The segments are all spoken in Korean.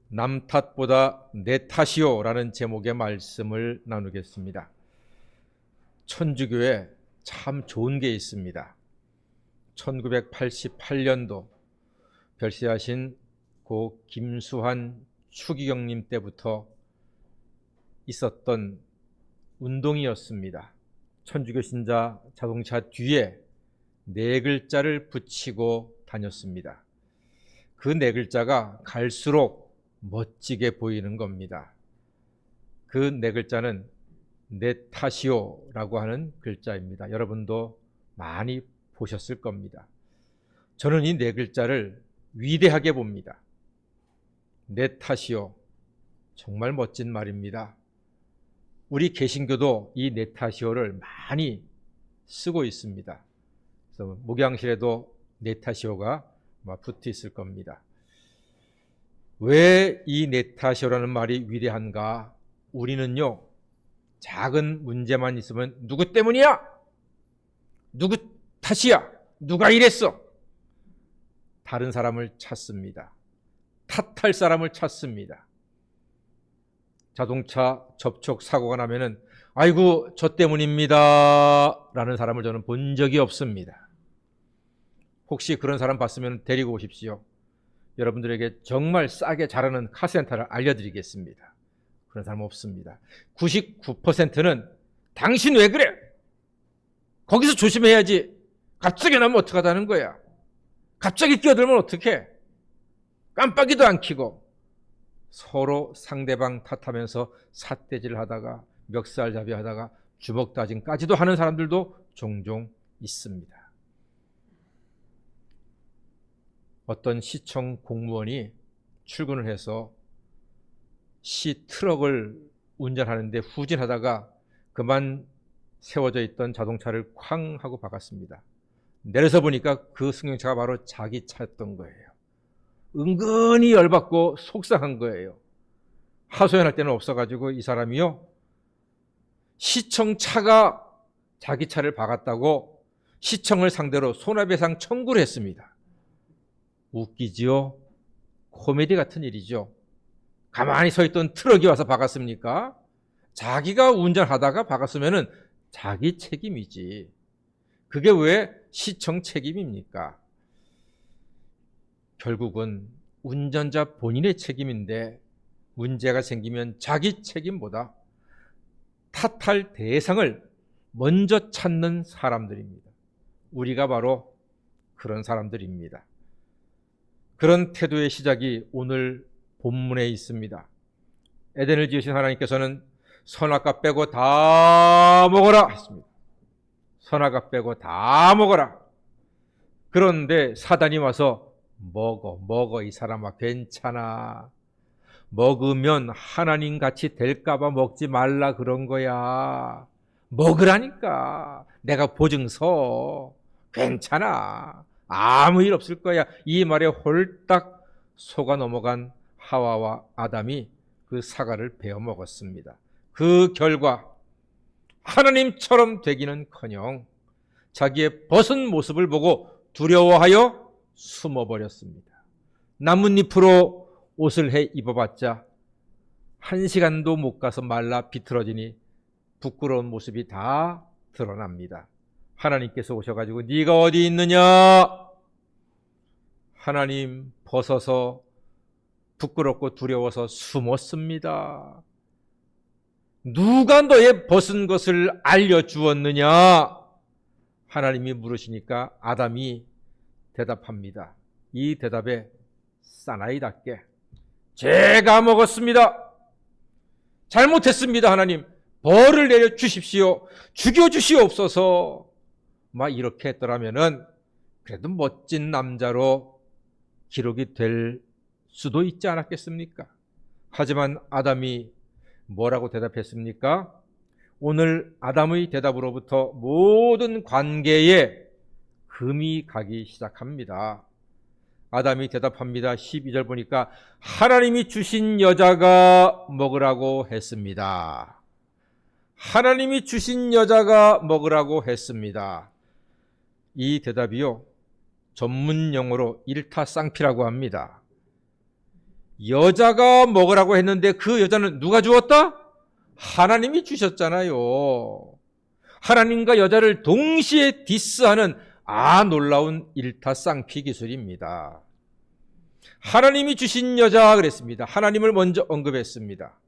남 탓보다 내 탓이요라는 제목의 말씀을 나누겠습니다. 천주교에 참 좋은 게 있습니다. 1988년도 별세하신 고 김수환 추기경님 때부터 있었던 운동이었습니다. 천주교 신자 자동차 뒤에 네 글자를 붙이고 다녔습니다. 그 네 글자가 갈수록 멋지게 보이는 겁니다. 그 네 글자는 내 탓이요라고 하는 글자입니다. 여러분도 많이 보셨을 겁니다. 저는 이 네 글자를 위대하게 봅니다. 내 탓이요. 정말 멋진 말입니다. 우리 개신교도 이 내 탓이요를 많이 쓰고 있습니다. 그래서 목양실에도 내 탓이요가 붙어 있을 겁니다. 왜 이 내 탓이요라는 말이 위대한가? 우리는요, 작은 문제만 있으면 누구 때문이야? 누구 탓이야? 누가 이랬어? 다른 사람을 찾습니다. 탓할 사람을 찾습니다. 자동차 접촉 사고가 나면은 아이고 저 때문입니다 라는 사람을 저는 본 적이 없습니다. 혹시 그런 사람 봤으면 데리고 오십시오. 여러분들에게 정말 싸게 잘하는 카센터를 알려드리겠습니다. 그런 사람 없습니다. 99%는 당신 왜 그래? 거기서 조심해야지. 갑자기 나면 어떡하다는 거야. 갑자기 끼어들면 어떡해. 깜빡이도 안 켜고 서로 상대방 탓하면서 삿대질 하다가 멱살잡이 하다가 주먹다짐까지도 하는 사람들도 종종 있습니다. 어떤 시청 공무원이 출근을 해서 시 트럭을 운전하는데 후진하다가 그만 세워져 있던 자동차를 쾅 하고 박았습니다. 내려서 보니까 그 승용차가 바로 자기 차였던 거예요. 은근히 열받고 속상한 거예요. 하소연할 때는 없어가지고 이 사람이요, 시청차가 자기 차를 박았다고 시청을 상대로 손해배상 청구를 했습니다. 웃기지요? 코미디 같은 일이죠. 가만히 서 있던 트럭이 와서 박았습니까? 자기가 운전하다가 박았으면 자기 책임이지. 그게 왜 시청 책임입니까? 결국은 운전자 본인의 책임인데 문제가 생기면 자기 책임보다 탓할 대상을 먼저 찾는 사람들입니다. 우리가 바로 그런 사람들입니다. 그런 태도의 시작이 오늘 본문에 있습니다. 에덴을 지으신 하나님께서는 선악과 빼고 다 먹어라 했습니다. 선악과 빼고 다 먹어라. 그런데 사단이 와서 먹어 이 사람아, 괜찮아. 먹으면 하나님같이 될까봐 먹지 말라 그런 거야. 먹으라니까. 내가 보증서. 괜찮아. 아무 일 없을 거야. 이 말에 홀딱 속아 넘어간 하와와 아담이 그 사과를 베어 먹었습니다. 그 결과 하나님처럼 되기는커녕 자기의 벗은 모습을 보고 두려워하여 숨어버렸습니다. 나뭇잎으로 옷을 해 입어봤자 1시간도 못 가서 말라 비틀어지니 부끄러운 모습이 다 드러납니다. 하나님께서 오셔가지고 네가 어디 있느냐? 하나님 벗어서 부끄럽고 두려워서 숨었습니다. 누가 너의 벗은 것을 알려주었느냐? 하나님이 물으시니까 아담이 대답합니다. 이 대답에 사나이답게 제가 먹었습니다. 잘못했습니다. 하나님 벌을 내려 주십시오. 죽여 주시옵소서. 막 이렇게 했더라면은 그래도 멋진 남자로 기록이 될 수도 있지 않았겠습니까? 하지만 아담이 뭐라고 대답했습니까? 오늘 아담의 대답으로부터 모든 관계에 금이 가기 시작합니다. 아담이 대답합니다. 12절 보니까 하나님이 주신 여자가 먹으라고 했습니다. 하나님이 주신 여자가 먹으라고 했습니다. 이 대답이요, 전문 용어로 일타쌍피라고 합니다. 여자가 먹으라고 했는데 그 여자는 누가 주었다? 하나님이 주셨잖아요. 하나님과 여자를 동시에 디스하는 놀라운 일타쌍피 기술입니다. 하나님이 주신 여자 그랬습니다. 하나님을 먼저 언급했습니다.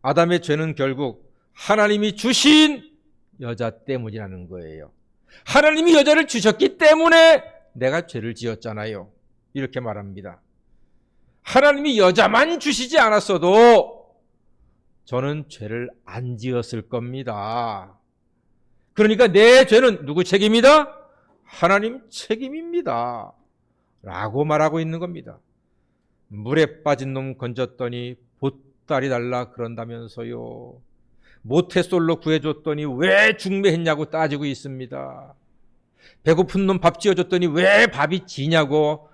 아담의 죄는 결국 하나님이 주신 여자 때문이라는 거예요. 하나님이 여자를 주셨기 때문에 내가 죄를 지었잖아요. 이렇게 말합니다. 하나님이 여자만 주시지 않았어도 저는 죄를 안 지었을 겁니다. 그러니까 내 죄는 누구 책임이다? 하나님 책임입니다. 라고 말하고 있는 겁니다. 물에 빠진 놈 건졌더니 보따리 달라 그런다면서요. 모태솔로 구해줬더니 왜 중매했냐고 따지고 있습니다. 배고픈 놈 밥 지어줬더니 왜 밥이 지냐고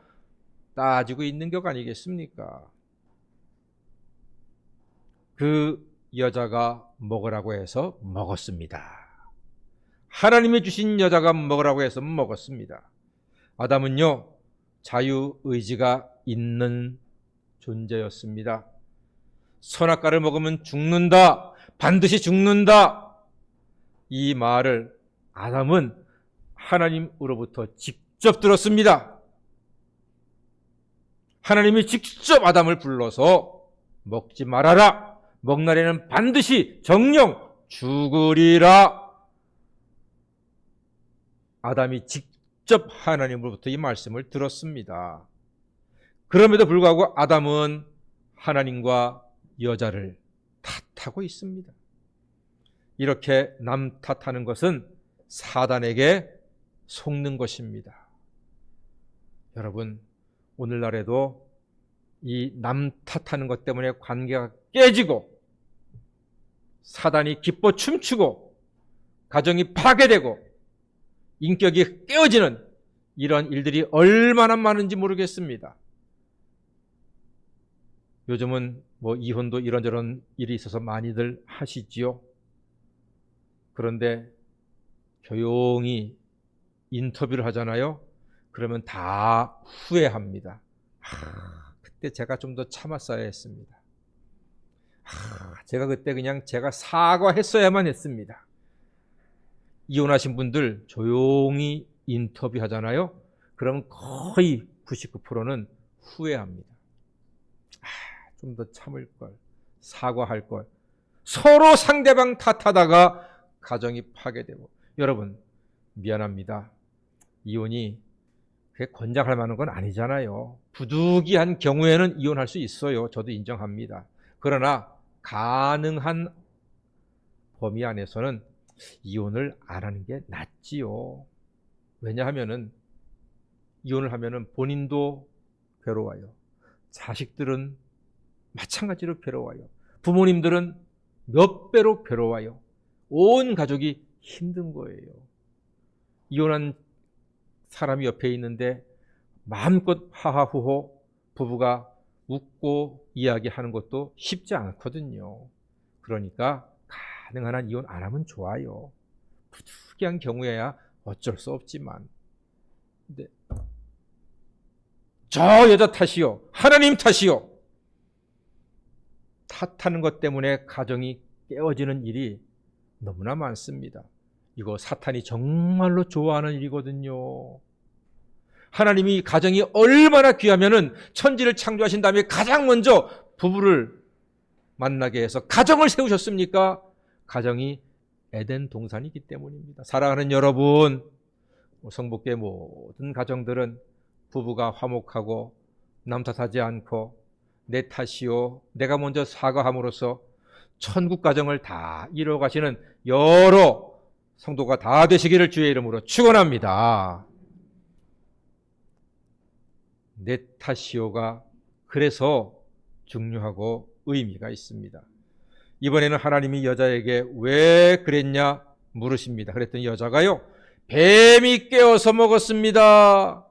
따지고 있는 격 아니겠습니까? 그 여자가 먹으라고 해서 먹었습니다. 하나님이 주신 여자가 먹으라고 해서 먹었습니다. 아담은요, 자유의지가 있는 존재였습니다. 선악과를 먹으면 죽는다, 반드시 죽는다. 이 말을 아담은 하나님으로부터 직접 들었습니다. 하나님이 직접 아담을 불러서 먹지 말아라. 먹날에는 반드시 정령 죽으리라. 아담이 직접 하나님으로부터 이 말씀을 들었습니다. 그럼에도 불구하고 아담은 하나님과 여자를 탓하고 있습니다. 이렇게 남 탓하는 것은 사단에게 속는 것입니다. 여러분, 오늘날에도 이 남 탓하는 것 때문에 관계가 깨지고 사단이 기뻐 춤추고 가정이 파괴되고 인격이 깨어지는 이런 일들이 얼마나 많은지 모르겠습니다. 요즘은 이혼도 이런저런 일이 있어서 많이들 하시지요. 그런데 조용히 인터뷰를 하잖아요. 그러면 다 후회합니다. 그때 제가 좀 더 참았어야 했습니다. 제가 그때 그냥 제가 사과했어야만 했습니다. 이혼하신 분들 조용히 인터뷰 하잖아요. 그러면 거의 99%는 후회합니다. 좀 더 참을 걸, 사과할 걸. 서로 상대방 탓하다가 가정이 파괴되고. 여러분, 미안합니다. 이혼이 그게 권장할 만한 건 아니잖아요. 부득이한 경우에는 이혼할 수 있어요. 저도 인정합니다. 그러나 가능한 범위 안에서는 이혼을 안 하는 게 낫지요. 왜냐하면은 이혼을 하면은 본인도 괴로워요. 자식들은 마찬가지로 괴로워요. 부모님들은 몇 배로 괴로워요. 온 가족이 힘든 거예요. 이혼한 사람이 옆에 있는데 마음껏 하하호호 부부가 웃고 이야기하는 것도 쉽지 않거든요. 그러니까 가능한 한 이혼 안 하면 좋아요. 부득이한 경우에야 어쩔 수 없지만. 근데 저 여자 탓이요, 하나님 탓이요, 탓하는 것 때문에 가정이 깨어지는 일이 너무나 많습니다. 이거 사탄이 정말로 좋아하는 일이거든요. 하나님이 가정이 얼마나 귀하면은 천지를 창조하신 다음에 가장 먼저 부부를 만나게 해서 가정을 세우셨습니까? 가정이 에덴 동산이기 때문입니다. 사랑하는 여러분, 성북교회 모든 가정들은 부부가 화목하고 남 탓하지 않고 내 탓이요, 내가 먼저 사과함으로써 천국 가정을 다 이루어가시는 여러 성도가 다 되시기를 주의 이름으로 축원합니다. 내 탓이요가 그래서 중요하고 의미가 있습니다. 이번에는 하나님이 여자에게 왜 그랬냐 물으십니다. 그랬더니 여자가요, 뱀이 깨어서 먹었습니다.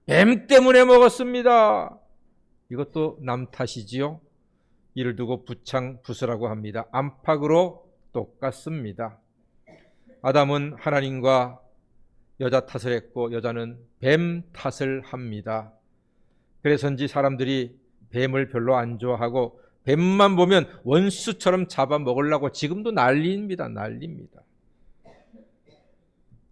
뱀 때문에 먹었습니다. 이것도 남 탓이지요. 이를 두고 부창부수라고 합니다. 안팎으로 똑같습니다. 아담은 하나님과 여자 탓을 했고 여자는 뱀 탓을 합니다. 그래서인지 사람들이 뱀을 별로 안 좋아하고 뱀만 보면 원수처럼 잡아먹으려고 지금도 난리입니다. 난리입니다.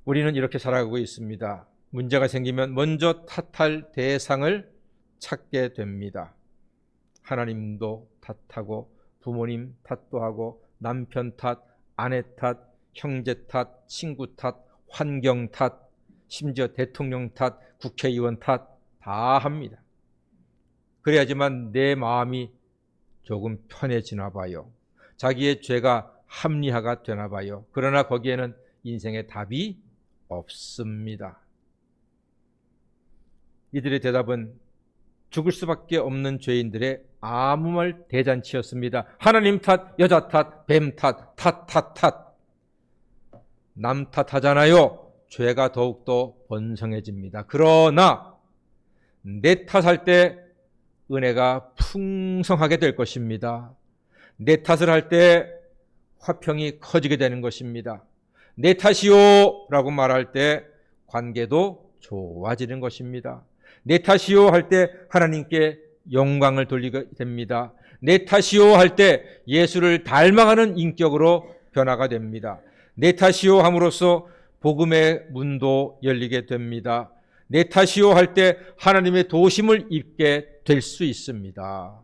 우리는 이렇게 살아가고 있습니다. 문제가 생기면 먼저 탓할 대상을 찾게 됩니다. 하나님도 탓하고 부모님 탓도 하고 남편 탓, 아내 탓, 형제 탓, 친구 탓, 환경 탓, 심지어 대통령 탓, 국회의원 탓 다 합니다. 그래야지만 내 마음이 조금 편해지나 봐요. 자기의 죄가 합리화가 되나 봐요. 그러나 거기에는 인생의 답이 없습니다. 이들의 대답은 죽을 수밖에 없는 죄인들의 아무 말 대잔치였습니다. 하나님 탓, 여자 탓, 뱀 탓, 탓. 남 탓하잖아요. 죄가 더욱더 번성해집니다. 그러나 내 탓할 때 은혜가 풍성하게 될 것입니다. 내 탓을 할 때 화평이 커지게 되는 것입니다. 내 탓이요 라고 말할 때 관계도 좋아지는 것입니다. 내 탓이요 할 때 하나님께 영광을 돌리게 됩니다. 내 탓이요 할 때 예수를 닮아가는 인격으로 변화가 됩니다. 내 탓이요 함으로써 복음의 문도 열리게 됩니다. 내 탓이요 할 때 하나님의 도심을 입게 될 수 있습니다.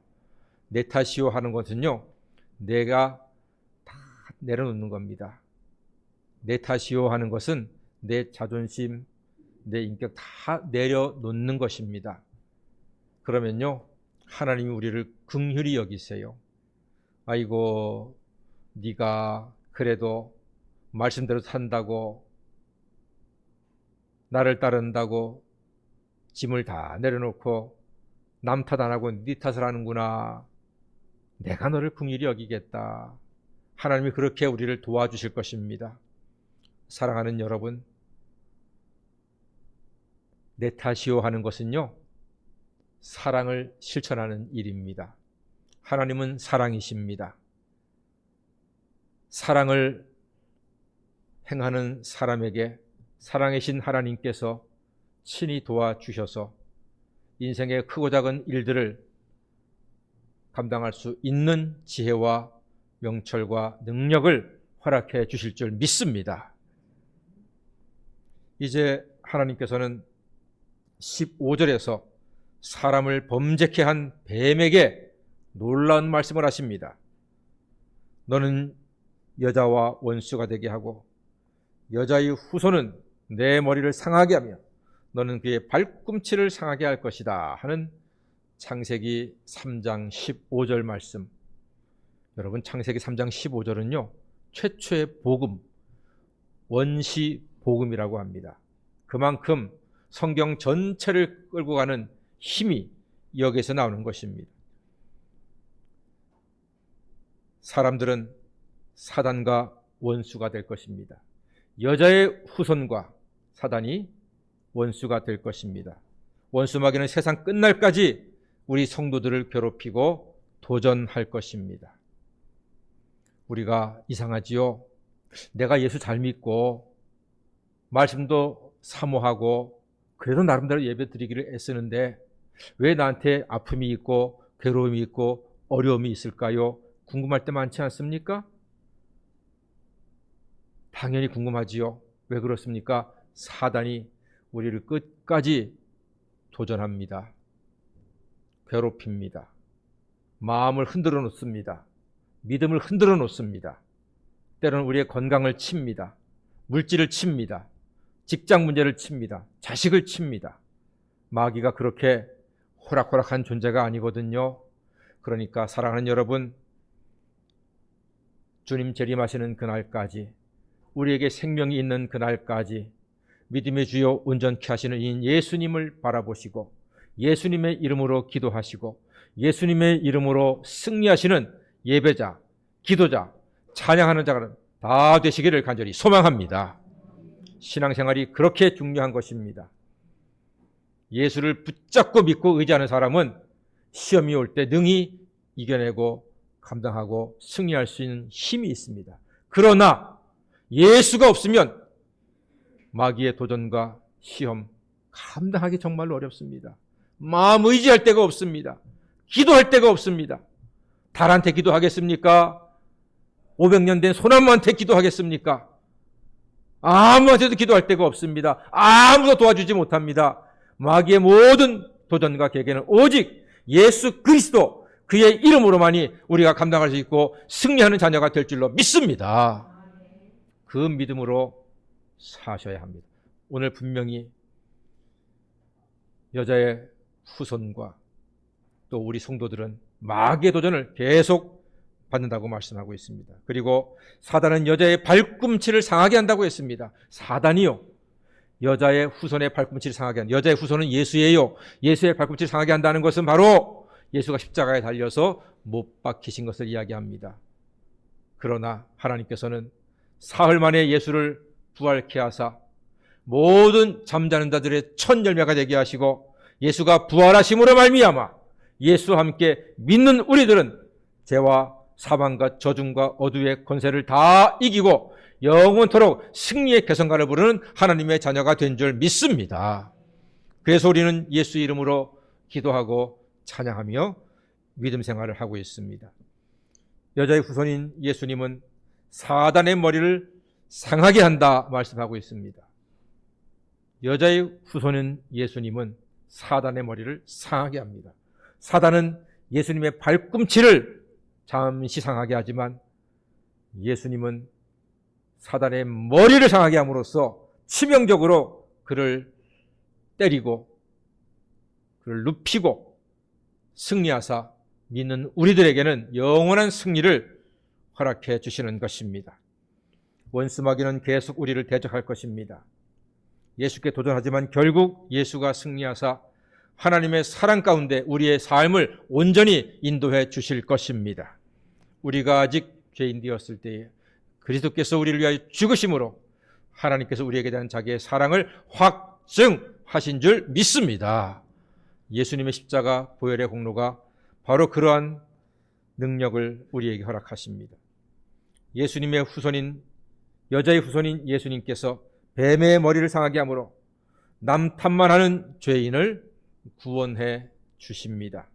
내 탓이요 하는 것은요, 내가 다 내려놓는 겁니다. 내 탓이요 하는 것은 내 자존심, 내 인격 다 내려놓는 것입니다. 그러면요, 하나님이 우리를 긍휼히 여기세요. 아이고, 네가 그래도 말씀대로 산다고, 나를 따른다고 짐을 다 내려놓고 남 탓 안 하고 네 탓을 하는구나. 내가 너를 긍휼히 여기겠다. 하나님이 그렇게 우리를 도와주실 것입니다. 사랑하는 여러분, 내 탓이요 하는 것은요, 사랑을 실천하는 일입니다. 하나님은 사랑이십니다. 사랑을 행하는 사람에게 사랑이신 하나님께서 친히 도와주셔서 인생의 크고 작은 일들을 감당할 수 있는 지혜와 명철과 능력을 허락해 주실 줄 믿습니다. 이제 하나님께서는 15절에서 사람을 범죄케 한 뱀에게 놀라운 말씀을 하십니다. 너는 여자와 원수가 되게 하고 여자의 후손은 내 머리를 상하게 하며 너는 그의 발꿈치를 상하게 할 것이다 하는 창세기 3장 15절 말씀. 여러분, 창세기 3장 15절은요 최초의 복음, 원시 복음이라고 합니다. 그만큼 성경 전체를 끌고 가는 힘이 여기에서 나오는 것입니다. 사람들은 사단과 원수가 될 것입니다. 여자의 후손과 사단이 원수가 될 것입니다. 원수마귀는 세상 끝날까지 우리 성도들을 괴롭히고 도전할 것입니다. 우리가 이상하지요? 내가 예수 잘 믿고 말씀도 사모하고 그래도 나름대로 예배 드리기를 애쓰는데 왜 나한테 아픔이 있고 괴로움이 있고 어려움이 있을까요? 궁금할 때 많지 않습니까? 당연히 궁금하지요. 왜 그렇습니까? 사단이 우리를 끝까지 도전합니다. 괴롭힙니다. 마음을 흔들어 놓습니다. 믿음을 흔들어 놓습니다. 때로는 우리의 건강을 칩니다. 물질을 칩니다. 직장 문제를 칩니다. 자식을 칩니다. 마귀가 그렇게 호락호락한 존재가 아니거든요. 그러니까 사랑하는 여러분, 주님 재림하시는 그날까지, 우리에게 생명이 있는 그날까지 믿음의 주요 온전케 하시는 이 예수님을 바라보시고 예수님의 이름으로 기도하시고 예수님의 이름으로 승리하시는 예배자, 기도자, 찬양하는 자가 다 되시기를 간절히 소망합니다. 신앙생활이 그렇게 중요한 것입니다. 예수를 붙잡고 믿고 의지하는 사람은 시험이 올 때 능히 이겨내고 감당하고 승리할 수 있는 힘이 있습니다. 그러나 예수가 없으면 마귀의 도전과 시험 감당하기 정말로 어렵습니다. 마음 의지할 데가 없습니다. 기도할 데가 없습니다. 달한테 기도하겠습니까? 500년 된 소나무한테 기도하겠습니까? 아무한테도 기도할 데가 없습니다. 아무도 도와주지 못합니다. 마귀의 모든 도전과 계계는 오직 예수 그리스도 그의 이름으로만이 우리가 감당할 수 있고 승리하는 자녀가 될 줄로 믿습니다. 그 믿음으로 사셔야 합니다. 오늘 분명히 여자의 후손과 또 우리 성도들은 마귀의 도전을 계속 받는다고 말씀하고 있습니다. 그리고 사단은 여자의 발꿈치를 상하게 한다고 했습니다. 사단이요, 여자의 후손의 발꿈치를 상하게 한다. 여자의 후손은 예수예요. 예수의 발꿈치를 상하게 한다는 것은 바로 예수가 십자가에 달려서 못 박히신 것을 이야기합니다. 그러나 하나님께서는 사흘 만에 예수를 부활케 하사 모든 잠자는 자들의 첫 열매가 되게 하시고 예수가 부활하심으로 말미암아 예수와 함께 믿는 우리들은 죄와 사망과 저중과 어두의 권세를 다 이기고 영원토록 승리의 개성가를 부르는 하나님의 자녀가 된 줄 믿습니다. 그래서 우리는 예수 이름으로 기도하고 찬양하며 믿음 생활을 하고 있습니다. 여자의 후손인 예수님은 사단의 머리를 상하게 한다 말씀하고 있습니다. 여자의 후손인 예수님은 사단의 머리를 상하게 합니다. 사단은 예수님의 발꿈치를 잠시 상하게 하지만 예수님은 사단의 머리를 상하게 함으로써 치명적으로 그를 때리고 그를 눕히고 승리하사 믿는 우리들에게는 영원한 승리를 허락해 주시는 것입니다. 원수 마귀는 계속 우리를 대적할 것입니다. 예수께 도전하지만 결국 예수가 승리하사 하나님의 사랑 가운데 우리의 삶을 온전히 인도해 주실 것입니다. 우리가 아직 죄인 되었을 때에 그리스도께서 우리를 위하여 죽으심으로 하나님께서 우리에게 대한 자기의 사랑을 확증하신 줄 믿습니다. 예수님의 십자가 보혈의 공로가 바로 그러한 능력을 우리에게 허락하십니다. 예수님의 후손인 여자의 후손인 예수님께서 뱀의 머리를 상하게 함으로 남 탓만 하는 죄인을 구원해 주십니다.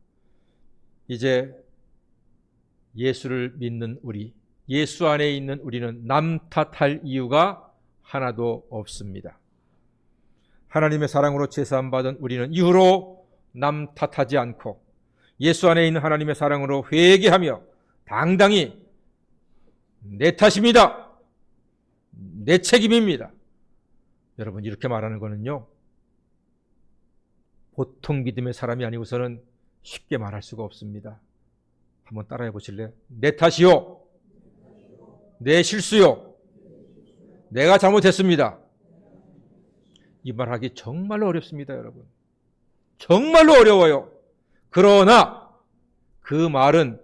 이제 예수를 믿는 우리, 예수 안에 있는 우리는 남 탓할 이유가 하나도 없습니다. 하나님의 사랑으로 제사함 받은 우리는 이후로 남 탓하지 않고 예수 안에 있는 하나님의 사랑으로 회개하며 당당히 내 탓입니다, 내 책임입니다. 여러분, 이렇게 말하는 거는요, 보통 믿음의 사람이 아니고서는 쉽게 말할 수가 없습니다. 한번 따라해 보실래요? 내 탓이요, 내 실수요, 내가 잘못했습니다. 이 말하기 정말로 어렵습니다, 여러분. 정말로 어려워요. 그러나 그 말은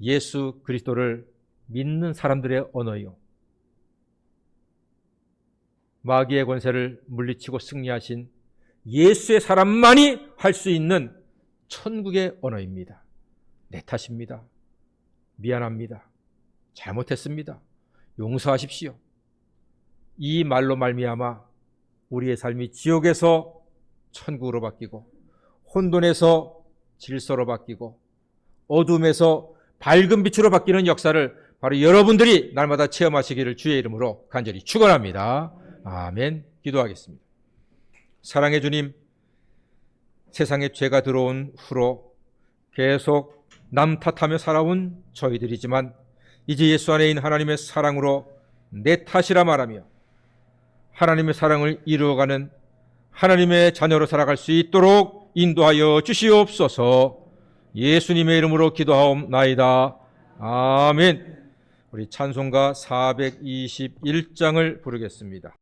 예수 그리스도를 믿는 사람들의 언어요. 마귀의 권세를 물리치고 승리하신 예수의 사람만이 할 수 있는 천국의 언어입니다. 내 탓입니다, 미안합니다, 잘못했습니다, 용서하십시오. 이 말로 말미암아 우리의 삶이 지옥에서 천국으로 바뀌고 혼돈에서 질서로 바뀌고 어둠에서 밝은 빛으로 바뀌는 역사를 바로 여러분들이 날마다 체험하시기를 주의 이름으로 간절히 축원합니다. 아멘. 기도하겠습니다. 사랑의 주님, 세상에 죄가 들어온 후로 계속 남 탓하며 살아온 저희들이지만 이제 예수 안에 있는 하나님의 사랑으로 내 탓이라 말하며 하나님의 사랑을 이루어가는 하나님의 자녀로 살아갈 수 있도록 인도하여 주시옵소서. 예수님의 이름으로 기도하옵나이다. 아멘. 우리 찬송가 421장을 부르겠습니다.